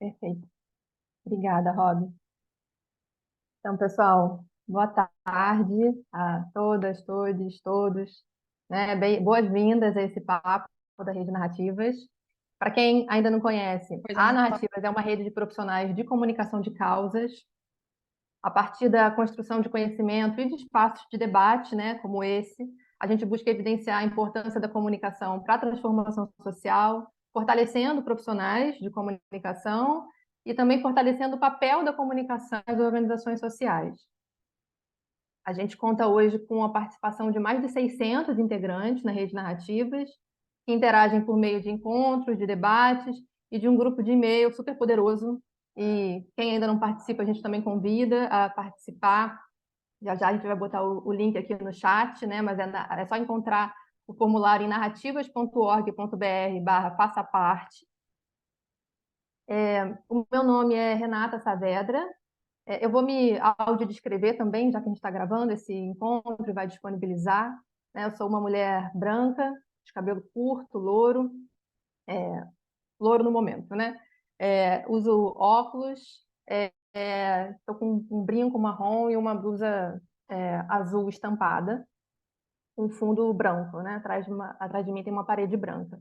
Perfeito. Obrigada, Rob. Então, pessoal, boa tarde a todas, todos, todos, né? Boas-vindas a esse papo da Rede Narrativas. Para quem ainda não conhece, Pois a não. Narrativas é uma rede de profissionais de comunicação de causas, a partir da construção de conhecimento e de espaços de debate, né, como esse. A gente busca evidenciar a importância da comunicação para a transformação social, fortalecendo profissionais de comunicação e também fortalecendo o papel da comunicação nas organizações sociais. A gente conta hoje com a participação de mais de 600 integrantes na rede Narrativas, que interagem por meio de encontros, de debates e de um grupo de e-mail super poderoso. E quem ainda não participa, a gente também convida a participar. Já já a gente vai botar o link aqui no chat, né? Mas é só encontrar o formulário em narrativas.org.br/faça parte. O meu nome é Renata Saavedra. Eu vou me audiodescrever também, já que a gente está gravando esse encontro e vai disponibilizar. Né? Eu sou uma mulher branca, de cabelo curto, louro, louro no momento, né? Uso óculos, estou com um brinco marrom e uma blusa azul estampada, com fundo branco, né? Atrás de mim tem uma parede branca.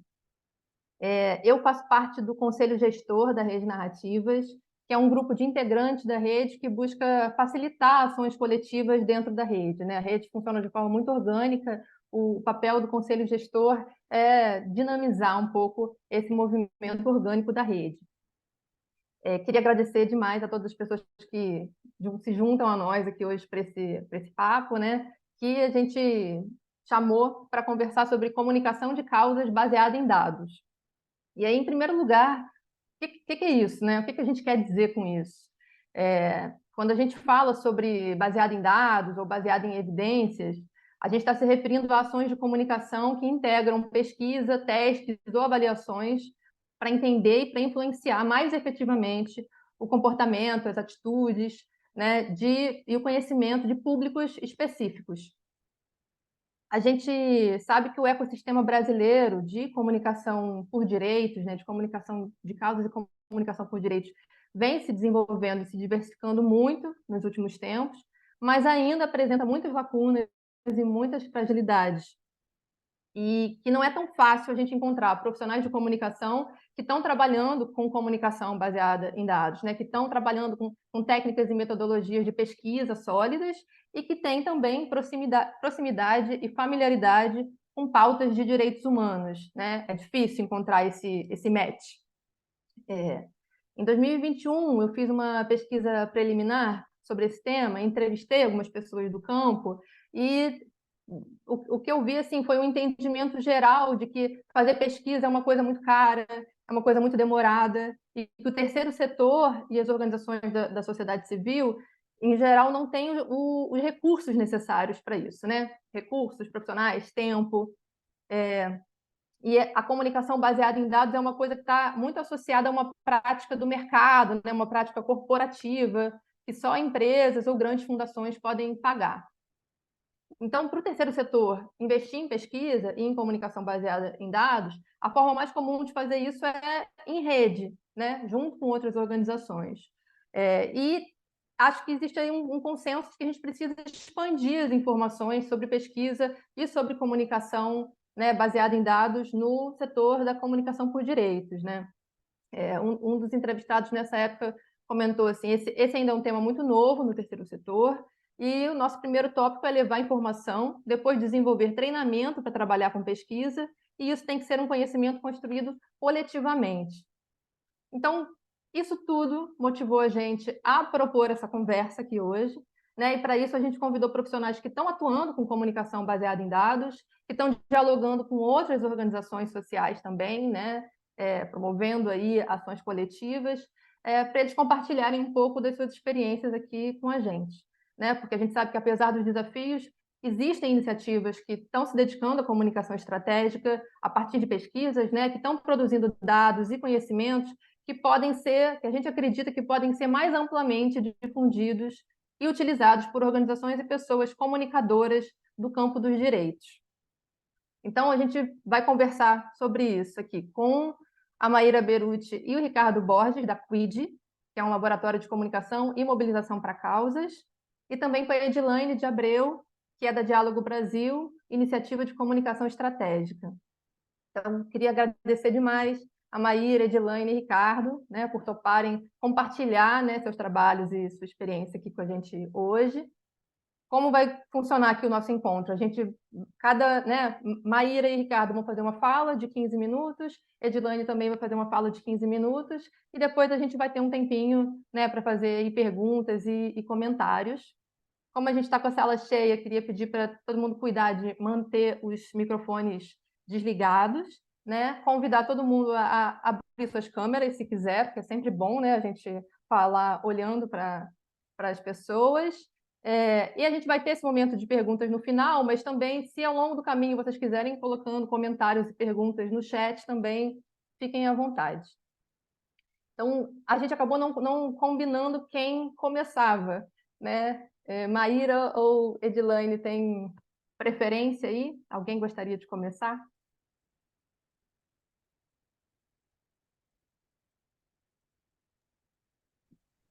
Eu faço parte do Conselho Gestor da Rede Narrativas, que é um grupo de integrantes da rede que busca facilitar ações coletivas dentro da rede, né? A rede funciona de forma muito orgânica, o papel do Conselho Gestor é dinamizar um pouco esse movimento orgânico da rede. Queria agradecer demais a todas as pessoas que se juntam a nós aqui hoje para esse papo, né? Que a gente chamou para conversar sobre comunicação de causas baseada em dados. E aí, em primeiro lugar, o que é isso, né? O que a gente quer dizer com isso? Quando a gente fala sobre baseado em dados ou baseado em evidências, a gente está se referindo a ações de comunicação que integram pesquisa, testes ou avaliações para entender e para influenciar mais efetivamente o comportamento, as atitudes, né, e o conhecimento de públicos específicos. A gente sabe que o ecossistema brasileiro de comunicação por direitos, né, de comunicação de causas e comunicação por direitos, vem se desenvolvendo e se diversificando muito nos últimos tempos, mas ainda apresenta muitas lacunas e muitas fragilidades. E que não é tão fácil a gente encontrar profissionais de comunicação que estão trabalhando com comunicação baseada em dados, né? Que estão trabalhando com técnicas e metodologias de pesquisa sólidas e que têm também proximidade e familiaridade com pautas de direitos humanos, né? É difícil encontrar esse match. Em 2021, eu fiz uma pesquisa preliminar sobre esse tema, entrevistei algumas pessoas do campo e o que eu vi assim foi um entendimento geral de que fazer pesquisa é uma coisa muito cara, é uma coisa muito demorada, e que o terceiro setor e as organizações da sociedade civil, em geral, não têm os recursos necessários para isso, né? Recursos profissionais, tempo. E a comunicação baseada em dados é uma coisa que está muito associada a uma prática do mercado, né? Uma prática corporativa, que só empresas ou grandes fundações podem pagar. Então, para o terceiro setor investir em pesquisa e em comunicação baseada em dados, a forma mais comum de fazer isso é em rede, né? Junto com outras organizações. E acho que existe aí um consenso de que a gente precisa expandir as informações sobre pesquisa e sobre comunicação, né, baseada em dados no setor da comunicação por direitos, né? Um dos entrevistados nessa época comentou assim, esse ainda é um tema muito novo no terceiro setor, e o nosso primeiro tópico é levar informação, depois desenvolver treinamento para trabalhar com pesquisa, e isso tem que ser um conhecimento construído coletivamente. Então, isso tudo motivou a gente a propor essa conversa aqui hoje, né? E para isso a gente convidou profissionais que estão atuando com comunicação baseada em dados, que estão dialogando com outras organizações sociais também, né? Promovendo aí ações coletivas, para eles compartilharem um pouco das suas experiências aqui com a gente, né? Porque a gente sabe que apesar dos desafios, existem iniciativas que estão se dedicando à comunicação estratégica a partir de pesquisas, né? Que estão produzindo dados e conhecimentos que a gente acredita que podem ser mais amplamente difundidos e utilizados por organizações e pessoas comunicadoras do campo dos direitos. Então, a gente vai conversar sobre isso aqui com a Maíra Beruti e o Ricardo Borges, da Quid, que é um laboratório de comunicação e mobilização para causas, e também com a Edilaine de Abreu, que é da Diálogo Brasil, Iniciativa de Comunicação Estratégica. Então, queria agradecer demais a Maíra, Edilaine e Ricardo, né, por toparem compartilhar, né, seus trabalhos e sua experiência aqui com a gente hoje. Como vai funcionar aqui o nosso encontro? A gente, né, Maíra e Ricardo vão fazer uma fala de 15 minutos, Edilane também vai fazer uma fala de 15 minutos, e depois a gente vai ter um tempinho, né, para fazer perguntas e comentários. Como a gente está com a sala cheia, queria pedir para todo mundo cuidar de manter os microfones desligados, né? Convidar todo mundo a abrir suas câmeras, se quiser, porque é sempre bom, né, a gente falar olhando para as pessoas. E a gente vai ter esse momento de perguntas no final, mas também, se ao longo do caminho vocês quiserem colocando comentários e perguntas no chat, também fiquem à vontade. Então, a gente acabou não combinando quem começava, né? Maíra ou Edilaine tem preferência aí? Alguém gostaria de começar?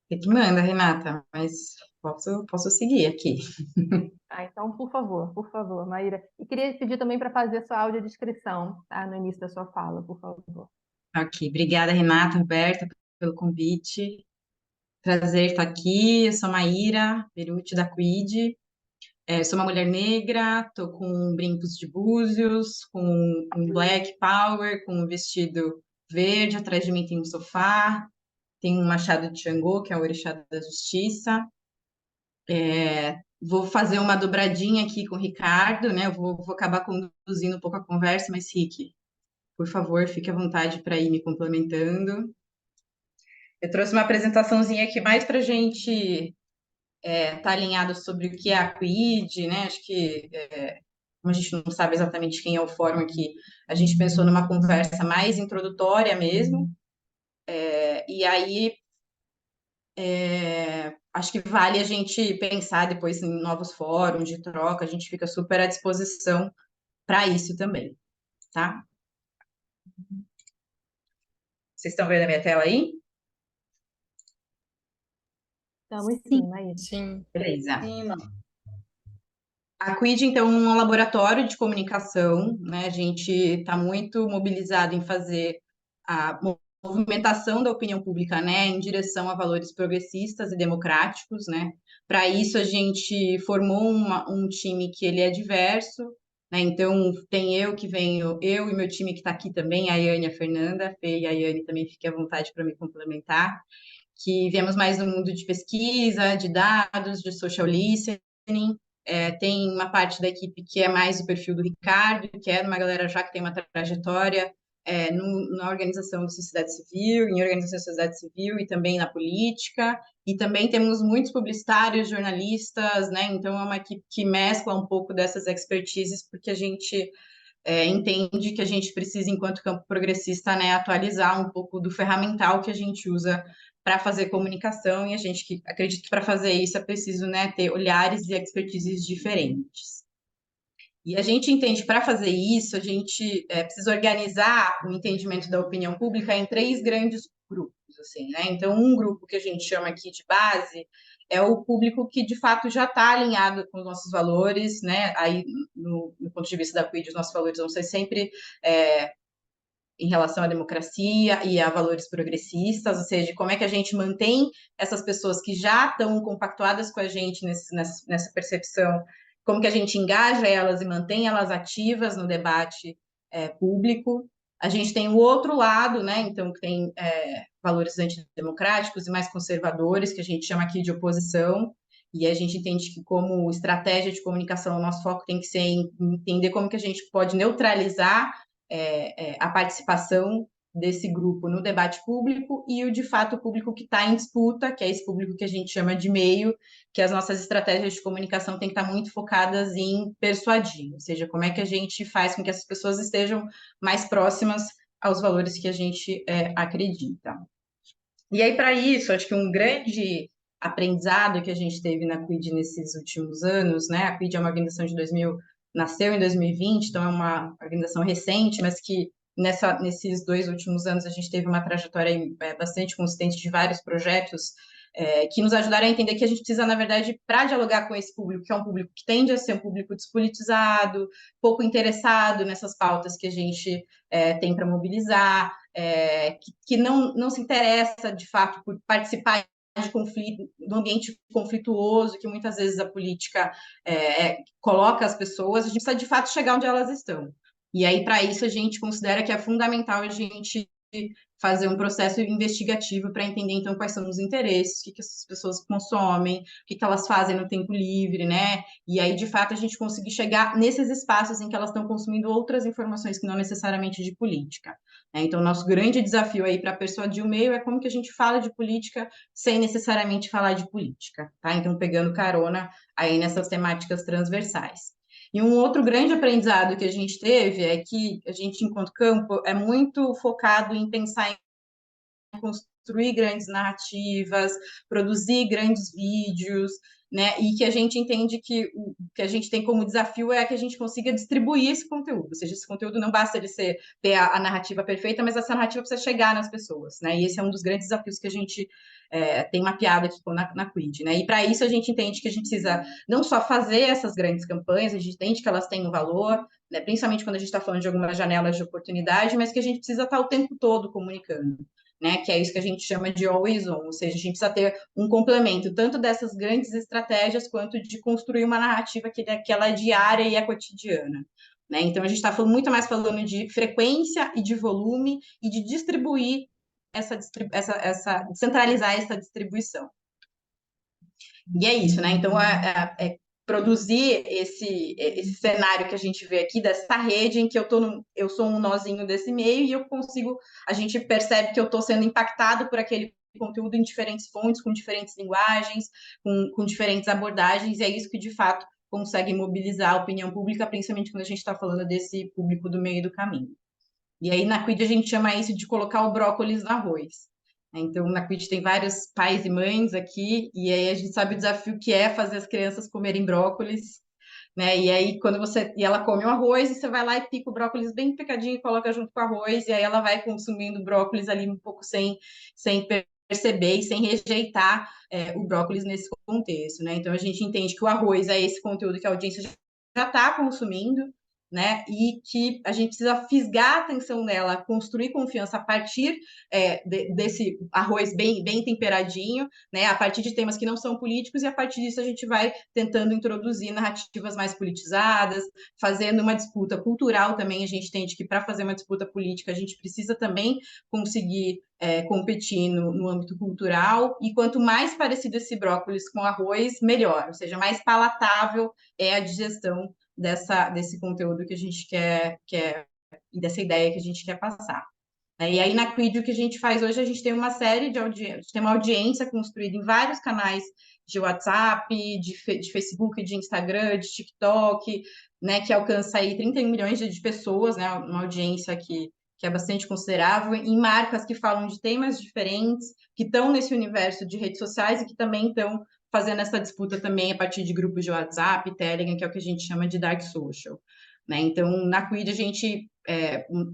Você que manda, Renata, mas posso seguir aqui. Então, por favor, Maíra. E queria pedir também para fazer a sua audiodescrição, tá? No início da sua fala, por favor. Ok, obrigada, Renata, Roberta, pelo convite. Prazer estar aqui. Eu sou Maíra Beruti, da Quid. Sou uma mulher negra, estou com brincos de búzios, com um black power, com um vestido verde. Atrás de mim tem um sofá, tem um machado de Xangô, que é o orixá da justiça. Vou fazer uma dobradinha aqui com o Ricardo, né? Eu vou acabar conduzindo um pouco a conversa, mas, Rick, por favor, fique à vontade para ir me complementando. Eu trouxe uma apresentaçãozinha aqui mais para a gente estar alinhado sobre o que é a Quid, né? Acho que, como a gente não sabe exatamente quem é o fórum aqui, a gente pensou numa conversa mais introdutória mesmo. E aí, acho que vale a gente pensar depois em novos fóruns de troca, a gente fica super à disposição para isso também, tá? Vocês estão vendo a minha tela aí? Estamos sim, Maíra. Sim. Beleza. A Quid, então, é um laboratório de comunicação, né? A gente está muito mobilizado em fazer a movimentação da opinião pública, né, em direção a valores progressistas e democráticos, né? Para isso, a gente formou um time que ele é diverso, né? Então, tem eu que venho, eu e meu time que está aqui também, a Yane e a Fernanda, a Fê e a Yane também fiquem à vontade para me complementar, que viemos mais do mundo de pesquisa, de dados, de social listening. Tem uma parte da equipe que é mais o perfil do Ricardo, que é uma galera já que tem uma trajetória na organização da sociedade civil, em organização da sociedade civil e também na política, e também temos muitos publicitários, jornalistas, né? Então é uma equipe que mescla um pouco dessas expertises, porque a gente entende que a gente precisa, enquanto campo progressista, né, atualizar um pouco do ferramental que a gente usa para fazer comunicação, e a gente acredita que para fazer isso é preciso, né, ter olhares e expertises diferentes. E a gente entende que para fazer isso, a gente precisa organizar o entendimento da opinião pública em três grandes grupos, assim, né? Então, um grupo que a gente chama aqui de base é o público que, de fato, já está alinhado com os nossos valores, né? Aí, no ponto de vista da Quid, os nossos valores vão ser sempre em relação à democracia e a valores progressistas, ou seja, como é que a gente mantém essas pessoas que já estão compactuadas com a gente nessa percepção, como que a gente engaja elas e mantém elas ativas no debate público. A gente tem o outro lado, né, então, que tem valores antidemocráticos e mais conservadores, que a gente chama aqui de oposição, e a gente entende que, como estratégia de comunicação, o nosso foco tem que ser em entender como que a gente pode neutralizar a participação desse grupo no debate público e o, de fato, o público que está em disputa, que é esse público que a gente chama de meio, que as nossas estratégias de comunicação têm que estar muito focadas em persuadir, ou seja, como é que a gente faz com que essas pessoas estejam mais próximas aos valores que a gente acredita. E aí, para isso, acho que um grande aprendizado que a gente teve na Quid nesses últimos anos, né? A Quid é uma organização de nasceu em 2020, então é uma organização recente, mas que nesses 2 últimos anos, a gente teve uma trajetória bastante consistente de vários projetos que nos ajudaram a entender que a gente precisa, na verdade, para dialogar com esse público, que é um público que tende a ser um público despolitizado, pouco interessado nessas pautas que a gente tem para mobilizar, que não se interessa, de fato, por participar de conflito, do ambiente conflituoso que muitas vezes a política coloca as pessoas, a gente precisa, de fato, chegar onde elas estão. E aí, para isso, a gente considera que é fundamental a gente fazer um processo investigativo para entender, então, quais são os interesses, o que essas pessoas consomem, o que elas fazem no tempo livre, né? E aí, de fato, a gente conseguir chegar nesses espaços em que elas estão consumindo outras informações que não necessariamente de política. Né? Então, nosso grande desafio aí para persuadir o meio é como que a gente fala de política sem necessariamente falar de política, tá? Então, pegando carona aí nessas temáticas transversais. E um outro grande aprendizado que a gente teve é que a gente, enquanto campo, é muito focado em pensar em construir grandes narrativas, produzir grandes vídeos, né? E que a gente entende que o que a gente tem como desafio é que a gente consiga distribuir esse conteúdo. Ou seja, esse conteúdo não basta ele ter a narrativa perfeita, mas essa narrativa precisa chegar nas pessoas, né? E esse é um dos grandes desafios que a gente tem mapeado aqui na Quid, né? E para isso a gente entende que a gente precisa não só fazer essas grandes campanhas, a gente entende que elas têm um valor, né? Principalmente quando a gente está falando de algumas janelas de oportunidade, mas que a gente precisa estar o tempo todo comunicando. Né, que é isso que a gente chama de always on, ou seja, a gente precisa ter um complemento tanto dessas grandes estratégias quanto de construir uma narrativa que ela é diária e é cotidiana. Né? Então, a gente está muito mais falando de frequência e de volume e de distribuir centralizar essa distribuição. E é isso, né? Então, produzir esse cenário que a gente vê aqui, dessa rede em que eu sou um nozinho desse meio e a gente percebe que eu estou sendo impactado por aquele conteúdo em diferentes fontes, com diferentes linguagens, com diferentes abordagens, e é isso que, de fato, consegue mobilizar a opinião pública, principalmente quando a gente está falando desse público do meio do caminho. E aí, na Quid, a gente chama isso de colocar o brócolis no arroz. Então, na Quid tem vários pais e mães aqui, e aí a gente sabe o desafio que é fazer as crianças comerem brócolis, né? E aí, e ela come o arroz, e você vai lá e pica o brócolis bem picadinho e coloca junto com o arroz, e aí ela vai consumindo brócolis ali um pouco sem perceber e sem rejeitar o brócolis nesse contexto, né? Então, a gente entende que o arroz é esse conteúdo que a audiência já está consumindo, né? E que a gente precisa fisgar a atenção dela, construir confiança a partir desse arroz bem temperadinho, né? A partir de temas que não são políticos, e a partir disso a gente vai tentando introduzir narrativas mais politizadas, fazendo uma disputa cultural também. A gente entende que para fazer uma disputa política a gente precisa também conseguir competir no âmbito cultural, e quanto mais parecido esse brócolis com arroz, melhor, ou seja, mais palatável é a digestão desse conteúdo que a gente quer e dessa ideia que a gente quer passar. E aí, na Quid, o que a gente faz hoje, a gente tem uma série de audiência, tem uma audiência construída em vários canais de WhatsApp, de Facebook, de Instagram, de TikTok, né, que alcança aí 31 milhões de pessoas, né, uma audiência que é bastante considerável, em marcas que falam de temas diferentes, que estão nesse universo de redes sociais e que também estão fazendo essa disputa também a partir de grupos de WhatsApp, Telegram, que é o que a gente chama de dark social. Né? Então, na Quid, a gente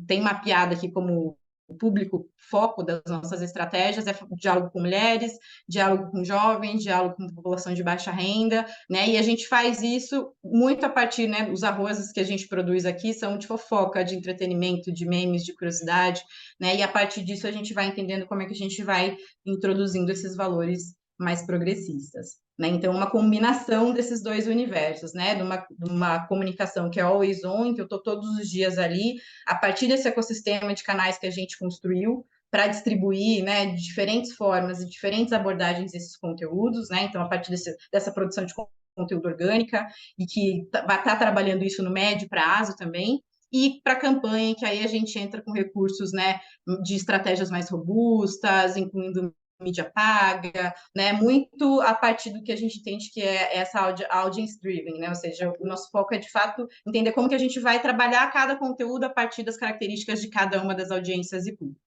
tem mapeado aqui como o público foco das nossas estratégias diálogo com mulheres, diálogo com jovens, diálogo com população de baixa renda, né? E a gente faz isso muito a partir, né? Os arrozes que a gente produz aqui são de fofoca, de entretenimento, de memes, de curiosidade, né? E a partir disso a gente vai entendendo como é que a gente vai introduzindo esses valores mais progressistas. Né? Então, uma combinação desses dois universos, né? De uma comunicação que é always on, que eu estou todos os dias ali, a partir desse ecossistema de canais que a gente construiu para distribuir, né, de diferentes formas e diferentes abordagens esses conteúdos, né? Então, a partir dessa produção de conteúdo orgânica, e que vai estar trabalhando isso no médio prazo também, e para a campanha, que aí a gente entra com recursos, né, de estratégias mais robustas, incluindo mídia paga, né? Muito a partir do que a gente entende que é essa audience driven, né? Ou seja, o nosso foco é de fato entender como que a gente vai trabalhar cada conteúdo a partir das características de cada uma das audiências e públicos.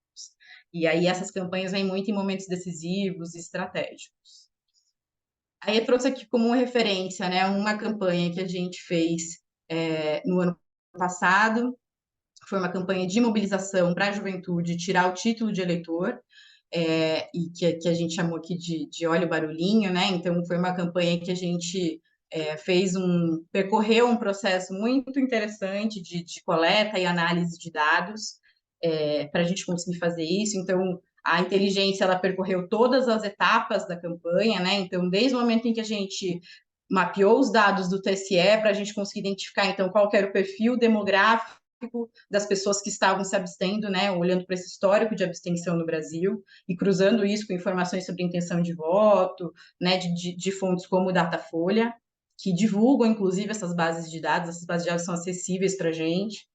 E aí essas campanhas vêm muito em momentos decisivos e estratégicos. Aí eu trouxe aqui como referência, né, uma campanha que a gente fez no ano passado, foi uma campanha de mobilização para a juventude tirar o título de eleitor, e que a gente chamou aqui de Olha o Barulhinho, né? Então, foi uma campanha que a gente percorreu um processo muito interessante de coleta e análise de dados para a gente conseguir fazer isso. Então, a inteligência, ela percorreu todas as etapas da campanha, né? Então, desde o momento em que a gente mapeou os dados do TSE para a gente conseguir identificar, então, qual que era o perfil demográfico das pessoas que estavam se abstendo, né, olhando para esse histórico de abstenção no Brasil e cruzando isso com informações sobre intenção de voto, né, de fontes como o Datafolha, que divulgam, inclusive, essas bases de dados são acessíveis para a gente.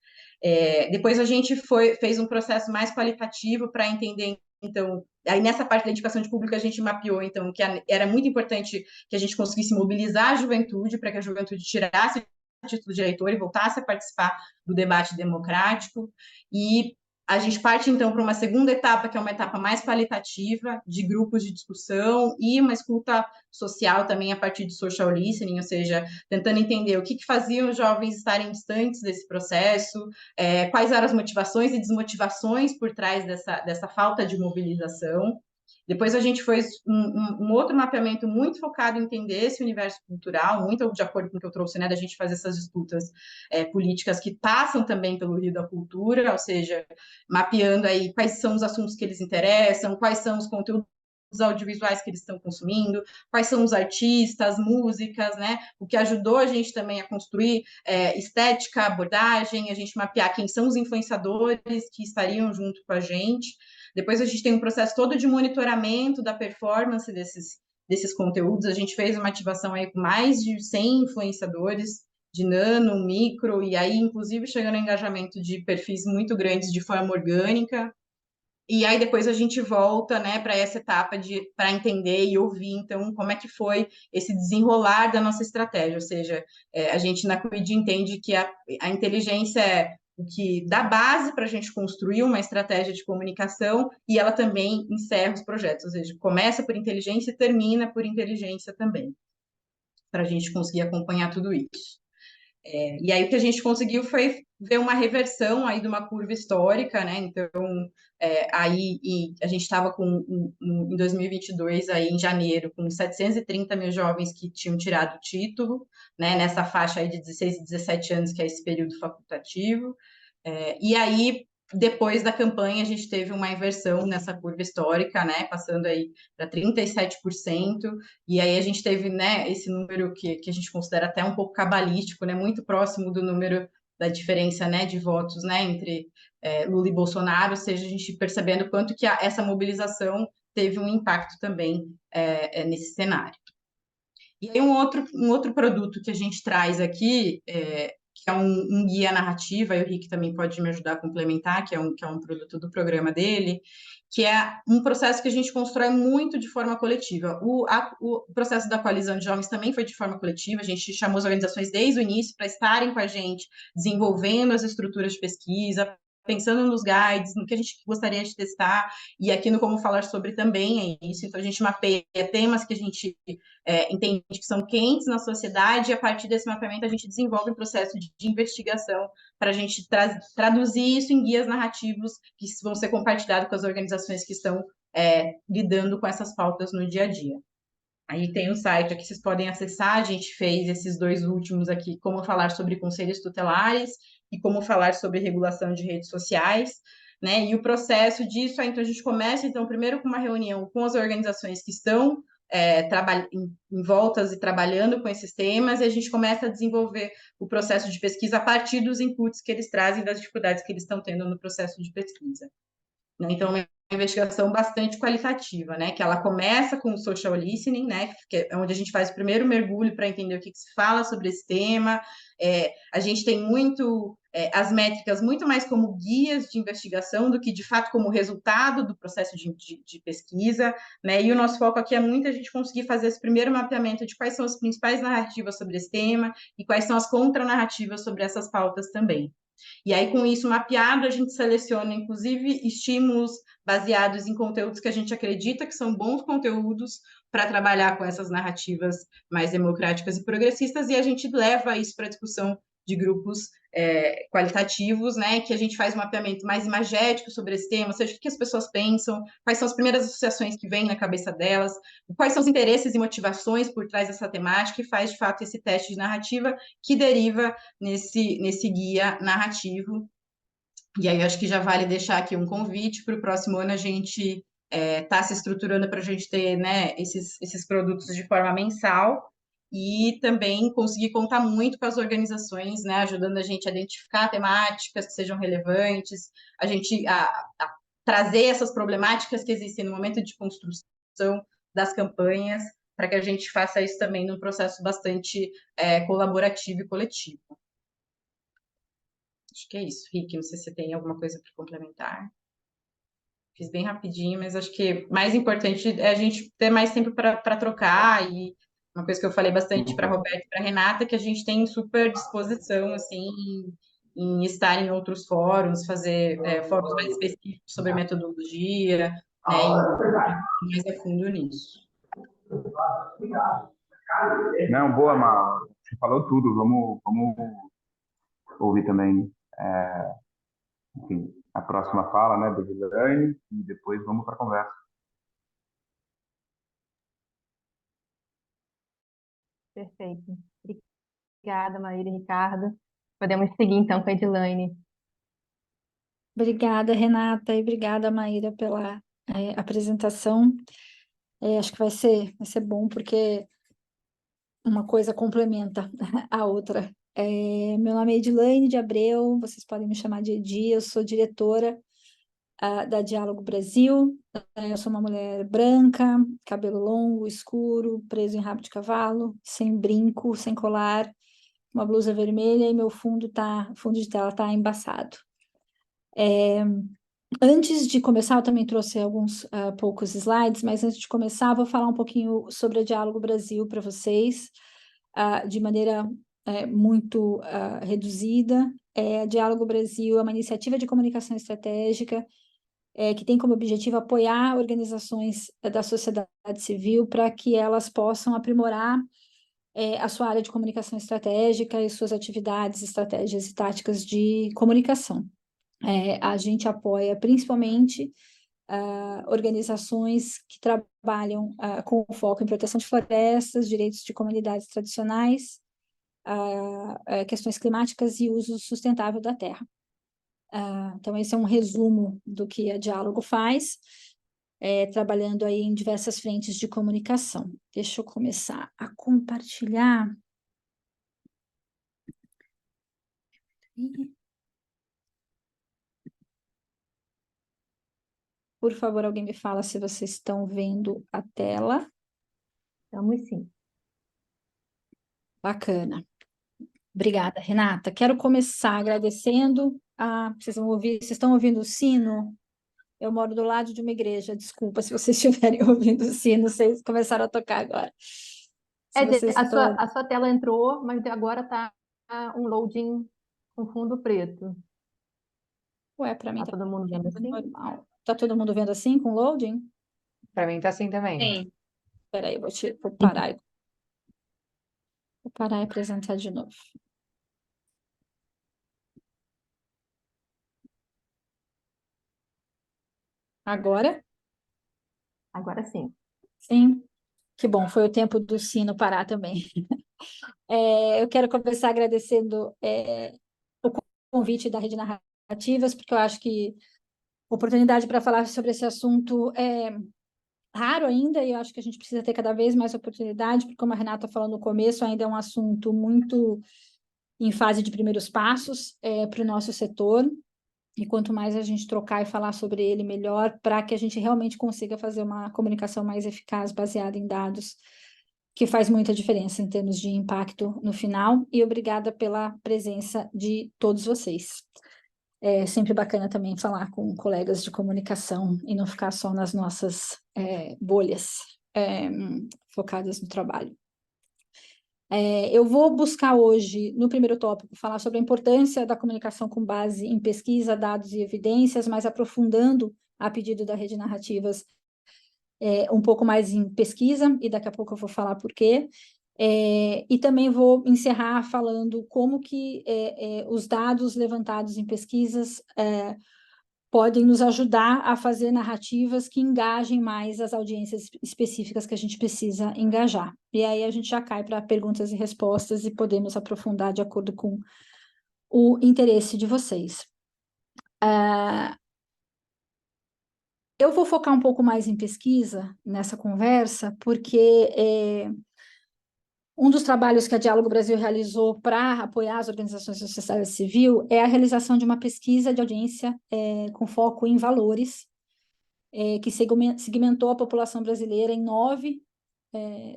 Depois a gente fez um processo mais qualitativo para entender, então, aí nessa parte da indicação de público a gente mapeou, então, que era muito importante que a gente conseguisse mobilizar a juventude para que a juventude tirasse o título de eleitor e voltasse a participar do debate democrático. E a gente parte, então, para uma segunda etapa, que é uma etapa mais qualitativa, de grupos de discussão e uma escuta social também a partir de social listening, ou seja, tentando entender o que fazia os jovens estarem distantes desse processo, quais eram as motivações e desmotivações por trás dessa falta de mobilização. Depois a gente fez um outro mapeamento muito focado em entender esse universo cultural, muito de acordo com o que eu trouxe, né, da gente fazer essas disputas políticas que passam também pelo rio da cultura, ou seja, mapeando aí quais são os assuntos que eles interessam, quais são os conteúdos audiovisuais que eles estão consumindo, quais são os artistas, músicas, né? O que ajudou a gente também a construir estética, abordagem, a gente mapear quem são os influenciadores que estariam junto com a gente. Depois a gente tem um processo todo de monitoramento da performance desses conteúdos. A gente fez uma ativação aí com mais de 100 influenciadores de nano, micro, e aí, inclusive, chegando a engajamento de perfis muito grandes de forma orgânica. E aí depois a gente volta, né, para essa etapa para entender e ouvir, então, como é que foi esse desenrolar da nossa estratégia. Ou seja, a gente na Quid entende que a inteligência é o que dá base para a gente construir uma estratégia de comunicação e ela também encerra os projetos, ou seja, começa por inteligência e termina por inteligência também, para a gente conseguir acompanhar tudo isso. E aí o que a gente conseguiu foi ver uma reversão aí de uma curva histórica, né? Então, a gente estava em 2022, aí em janeiro, com 730 mil jovens que tinham tirado o título, né? Nessa faixa aí de 16 e 17 anos, que é esse período facultativo. E aí, depois da campanha, a gente teve uma inversão nessa curva histórica, né? Passando aí para 37%. E aí a gente teve, né, esse número que a gente considera até um pouco cabalístico, né, muito próximo do número da diferença, né, de votos, né, entre Lula e Bolsonaro, ou seja, a gente percebendo quanto que essa mobilização teve um impacto também nesse cenário. E aí um outro produto que a gente traz aqui, que é um guia narrativa, e o Rick também pode me ajudar a complementar, que é um produto do programa dele, que é um processo que a gente constrói muito de forma coletiva. O processo da coalizão de jovens também foi de forma coletiva, a gente chamou as organizações desde o início para estarem com a gente, desenvolvendo as estruturas de pesquisa, pensando nos guides, no que a gente gostaria de testar, e aqui no Como Falar Sobre também é isso. Então, a gente mapeia temas que a gente entende que são quentes na sociedade, e a partir desse mapeamento a gente desenvolve um processo de investigação para a gente traduzir isso em guias narrativos que vão ser compartilhados com as organizações que estão lidando com essas pautas no dia a dia. Aí tem um site aqui que vocês podem acessar, a gente fez esses dois últimos aqui, como falar sobre conselhos tutelares e como falar sobre regulação de redes sociais, né? E o processo disso, então a gente começa, então, primeiro com uma reunião com as organizações que estão em voltas e trabalhando com esses temas, e a gente começa a desenvolver o processo de pesquisa a partir dos inputs que eles trazem, das dificuldades que eles estão tendo no processo de pesquisa. Né? Então, uma investigação bastante qualitativa, né? Que ela começa com o social listening, né? Que é onde a gente faz o primeiro mergulho para entender o que se fala sobre esse tema. A gente tem muito as métricas muito mais como guias de investigação do que, de fato, como resultado do processo de pesquisa, né? E o nosso foco aqui é muito a gente conseguir fazer esse primeiro mapeamento de quais são as principais narrativas sobre esse tema e quais são as contranarrativas sobre essas pautas também. E aí, com isso mapeado, a gente seleciona, inclusive, estímulos baseados em conteúdos que a gente acredita que são bons conteúdos para trabalhar com essas narrativas mais democráticas e progressistas, e a gente leva isso para a discussão de grupos qualitativos, né, que a gente faz um mapeamento mais imagético sobre esse tema, ou seja, o que as pessoas pensam, quais são as primeiras associações que vêm na cabeça delas, quais são os interesses e motivações por trás dessa temática, e faz, de fato, esse teste de narrativa que deriva nesse guia narrativo. E aí, eu acho que já vale deixar aqui um convite para o próximo ano a gente tá se estruturando para a gente ter, né, esses produtos de forma mensal, e também conseguir contar muito com as organizações, né, ajudando a gente a identificar temáticas que sejam relevantes, a trazer essas problemáticas que existem no momento de construção das campanhas, para que a gente faça isso também num processo bastante colaborativo e coletivo. Acho que é isso, Rick. Não sei se você tem alguma coisa para complementar. Fiz bem rapidinho, mas acho que mais importante é a gente ter mais tempo para trocar. E uma coisa que eu falei bastante para a Roberta e para a Renata, que a gente tem super disposição assim, em estar em outros fóruns, fazer fóruns mais específicos sobre metodologia, né, e ir mais a fundo nisso. Não, boa, Mar. Você falou tudo. Vamos ouvir também, enfim, a próxima fala, né, do Vilani, e depois vamos para a conversa. Perfeito. Obrigada, Maíra e Ricardo. Podemos seguir, então, com a Edilane. Obrigada, Renata, e obrigada, Maíra, pela apresentação. Acho que vai ser bom, porque uma coisa complementa a outra. Meu nome é Edilane de Abreu, vocês podem me chamar de Edi, eu sou diretora da Diálogo Brasil. Eu sou uma mulher branca, cabelo longo, escuro, preso em rabo de cavalo, sem brinco, sem colar, uma blusa vermelha, e meu fundo de tela está embaçado. Antes de começar, eu também trouxe alguns poucos slides, mas antes de começar, vou falar um pouquinho sobre a Diálogo Brasil para vocês, de maneira muito reduzida. A Diálogo Brasil é uma iniciativa de comunicação estratégica que tem como objetivo apoiar organizações da sociedade civil para que elas possam aprimorar a sua área de comunicação estratégica e suas atividades, estratégias e táticas de comunicação. A gente apoia principalmente organizações que trabalham com foco em proteção de florestas, direitos de comunidades tradicionais, questões climáticas e uso sustentável da terra. Então, esse é um resumo do que a Diálogo faz, trabalhando aí em diversas frentes de comunicação. Deixa eu começar a compartilhar. Por favor, alguém me fala se vocês estão vendo a tela. Estamos sim. Bacana. Obrigada, Renata. Quero começar agradecendo. Vocês estão ouvindo o sino? Eu moro do lado de uma igreja, desculpa se vocês estiverem ouvindo o sino, vocês começaram a tocar agora. A sua tela entrou, mas agora está um loading com fundo preto. Ué, para mim Está todo mundo vendo assim? normal. Está todo mundo vendo assim, com loading? Para mim tá assim também. Sim. Espera aí, vou parar. Vou parar e apresentar de novo. Agora? Agora sim. Sim. Que bom, foi o tempo do sino parar também. Eu quero começar agradecendo o convite da Rede Narrativas, porque eu acho que oportunidade para falar sobre esse assunto é raro ainda, e eu acho que a gente precisa ter cada vez mais oportunidade, porque, como a Renata falou no começo, ainda é um assunto muito em fase de primeiros passos para o nosso setor, e quanto mais a gente trocar e falar sobre ele, melhor, para que a gente realmente consiga fazer uma comunicação mais eficaz, baseada em dados, que faz muita diferença em termos de impacto no final. E obrigada pela presença de todos vocês. É sempre bacana também falar com colegas de comunicação e não ficar só nas nossas bolhas focadas no trabalho. Eu vou buscar hoje, no primeiro tópico, falar sobre a importância da comunicação com base em pesquisa, dados e evidências, mas aprofundando, a pedido da Rede Narrativas, um pouco mais em pesquisa, e daqui a pouco eu vou falar por quê. E também vou encerrar falando como que os dados levantados em pesquisas podem nos ajudar a fazer narrativas que engajem mais as audiências específicas que a gente precisa engajar. E aí a gente já cai para perguntas e respostas e podemos aprofundar de acordo com o interesse de vocês. Eu vou focar um pouco mais em pesquisa nessa conversa, porque um dos trabalhos que a Diálogo Brasil realizou para apoiar as organizações da sociedade civil é a realização de uma pesquisa de audiência com foco em valores, que segmentou a população brasileira em 9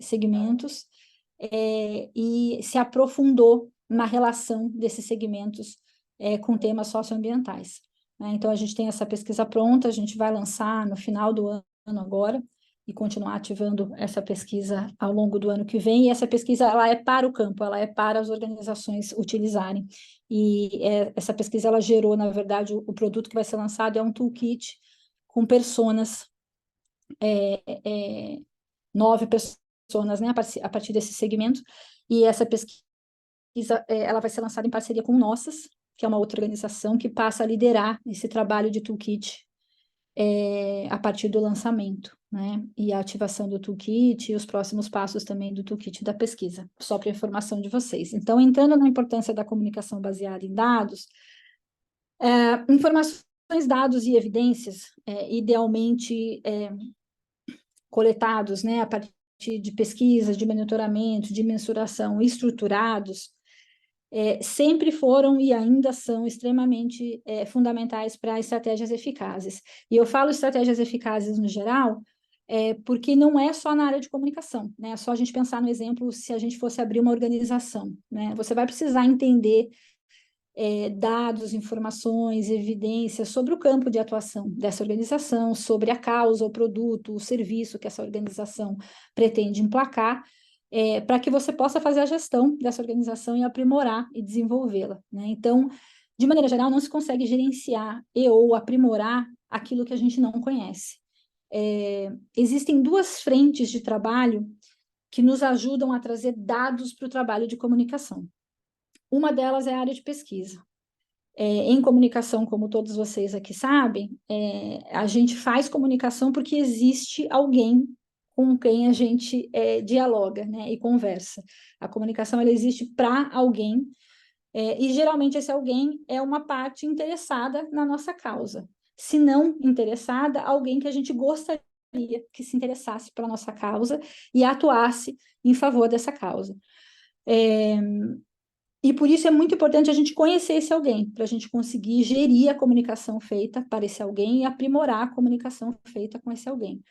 segmentos, e se aprofundou na relação desses segmentos com temas socioambientais. Né? Então, a gente tem essa pesquisa pronta, a gente vai lançar no final do ano agora, e continuar ativando essa pesquisa ao longo do ano que vem, e essa pesquisa ela é para o campo, ela é para as organizações utilizarem. E essa pesquisa ela gerou, na verdade, o produto que vai ser lançado é um toolkit com personas, 9 personas, né, a partir desse segmento, e essa pesquisa ela vai ser lançada em parceria com o Nossas, que é uma outra organização que passa a liderar esse trabalho de toolkit a partir do lançamento, né, e a ativação do toolkit e os próximos passos também do toolkit da pesquisa, só para informação de vocês. Então, entrando na importância da comunicação baseada em dados, informações, dados e evidências, idealmente coletados, né, a partir de pesquisas, de monitoramento, de mensuração estruturados, sempre foram e ainda são extremamente fundamentais para estratégias eficazes. E eu falo estratégias eficazes no geral, porque não é só na área de comunicação, né? É só a gente pensar no exemplo se a gente fosse abrir uma organização, né? Você vai precisar entender dados, informações, evidências sobre o campo de atuação dessa organização, sobre a causa, o produto, o serviço que essa organização pretende emplacar, para que você possa fazer a gestão dessa organização e aprimorar e desenvolvê-la, né? Então, de maneira geral, não se consegue gerenciar ou aprimorar aquilo que a gente não conhece. Existem 2 frentes de trabalho que nos ajudam a trazer dados para o trabalho de comunicação. Uma delas é a área de pesquisa. Em comunicação, como todos vocês aqui sabem, a gente faz comunicação porque existe alguém com quem a gente dialoga, né, e conversa. A comunicação ela existe para alguém, e geralmente esse alguém é uma parte interessada na nossa causa. Se não interessada, alguém que a gente gostaria que se interessasse pela nossa causa e atuasse em favor dessa causa. E por isso é muito importante a gente conhecer esse alguém, para a gente conseguir gerir a comunicação feita para esse alguém e aprimorar a comunicação feita com esse alguém.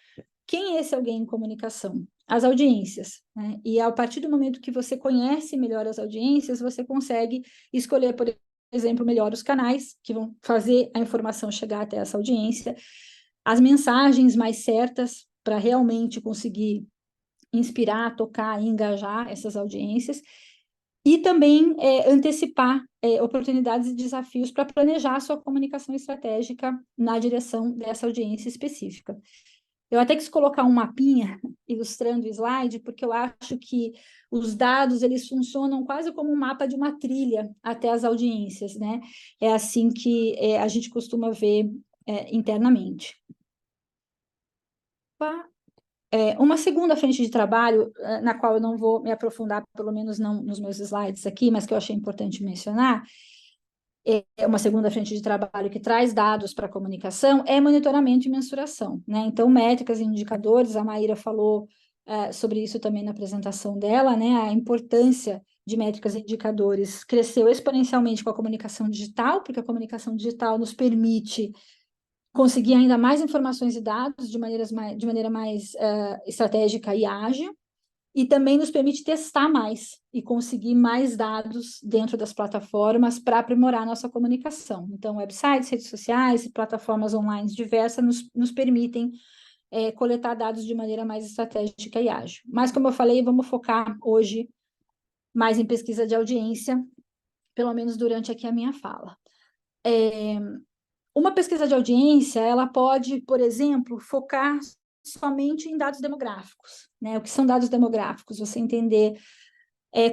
Quem é esse alguém em comunicação? As audiências, né? E a partir do momento que você conhece melhor as audiências, você consegue escolher, por exemplo, melhor os canais que vão fazer a informação chegar até essa audiência, as mensagens mais certas para realmente conseguir inspirar, tocar e engajar essas audiências, e também antecipar oportunidades e desafios para planejar a sua comunicação estratégica na direção dessa audiência específica. Eu até quis colocar um mapinha ilustrando o slide, porque eu acho que os dados eles funcionam quase como um mapa de uma trilha até as audiências, né? É assim que a gente costuma ver internamente. Uma segunda frente de trabalho, na qual eu não vou me aprofundar, pelo menos não nos meus slides aqui, mas que eu achei importante mencionar, uma segunda frente de trabalho que traz dados para a comunicação, é monitoramento e mensuração, né? Então, métricas e indicadores, a Maíra falou sobre isso também na apresentação dela, né? A importância de métricas e indicadores cresceu exponencialmente com a comunicação digital, porque a comunicação digital nos permite conseguir ainda mais informações e dados de maneira mais estratégica e ágil, e também nos permite testar mais e conseguir mais dados dentro das plataformas para aprimorar a nossa comunicação. Então, websites, redes sociais e plataformas online diversas nos permitem coletar dados de maneira mais estratégica e ágil. Mas, como eu falei, vamos focar hoje mais em pesquisa de audiência, pelo menos durante aqui a minha fala. Uma pesquisa de audiência, ela pode, por exemplo, focar somente em dados demográficos, né? O que são dados demográficos? Você entender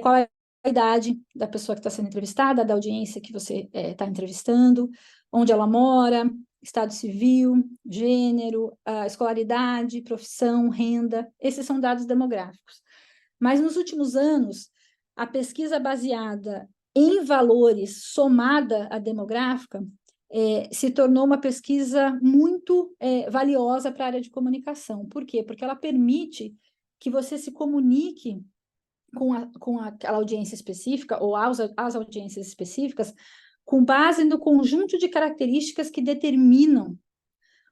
qual é a idade da pessoa que está sendo entrevistada, da audiência que você está entrevistando, onde ela mora, estado civil, gênero, escolaridade, profissão, renda. Esses são dados demográficos. Mas nos últimos anos, a pesquisa baseada em valores somada à demográfica se tornou uma pesquisa muito valiosa para a área de comunicação. Por quê? Porque ela permite que você se comunique com aquela audiência específica ou as audiências específicas com base no conjunto de características que determinam